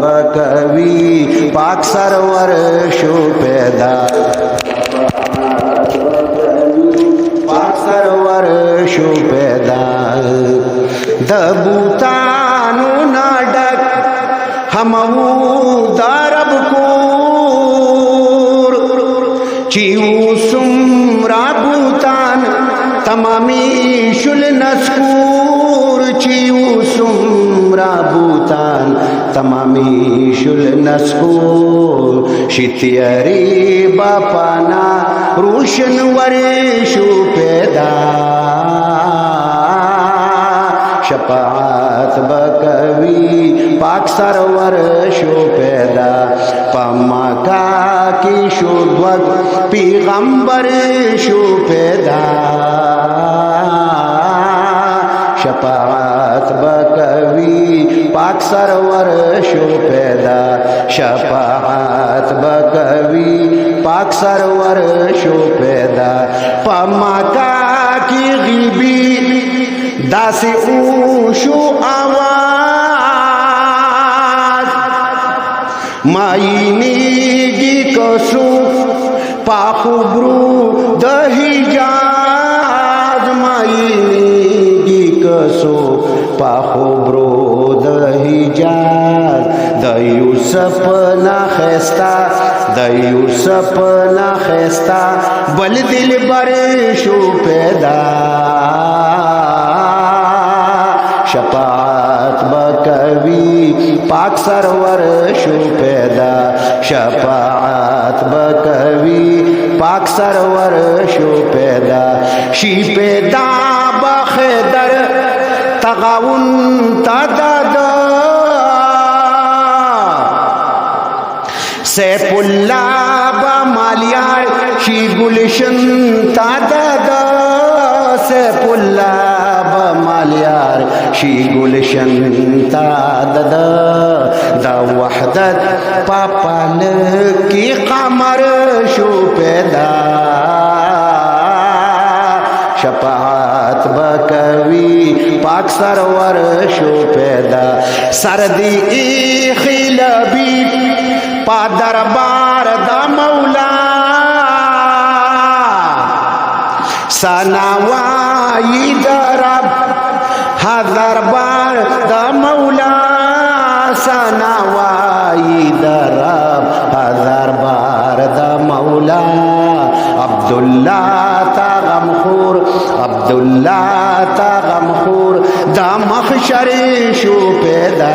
बकवी पाक server show पैदा पाक सरवर शो पैदा दबूतानु नाडक हमऊ दारब कोर चीऊ सुमरा बूतान तमामी शुल नस्कूर चीऊ सुमरा बूतान तमामी शुल नस्कूर शित्यरी बापाना रोशन वरेशु पैदा शपात बकवी पाक सरवर शो पैदा पमका की शुद्वक पैगंबर शो पैदा शपात बकवी पाक सरवर शो पैदा शपात बकवी पाक सरवर शो पैदा पमका की गिबी दासी ऊशु आवाज मायनीगी कसु पाखुब्रू दहिजाज मायनीगी कसु पाखुब्रू दहिजाज दयु सपना खस्ता दयु सपना खस्ता बल दिल बरेशु पैदा शपात बकवी पाक सरवर शो पैदा शपात बकवी पाक सरवर शो पैदा शी पैदा बखेदर तगाउन तदद सैफुल्ला बमालियार शी गुलशन तदद सैफुल्ला बमालियार शी गुलशन तादद द वहदत पापल की कमर शो पैदा शपात बकवी पाक सरवर शो पैदा सर्दी खिलबी पा दरबार द मौला सनावाई दरब दरबार द मौला सनावाई दरब दरबार द मौला अब्दुल्ला तागमखोर अब्दुल्ला तागमखोर द मखशर शो पैदा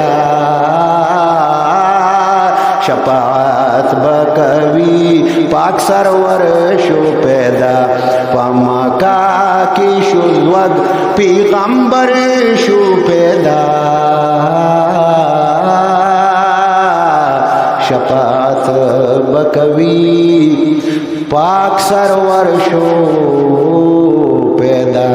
शपात बकवी पाक सरवर शो पैदा पमका की शुद्वक पैगंबर शो पैदा शपात बकवी पाक सरवर शो पैदा।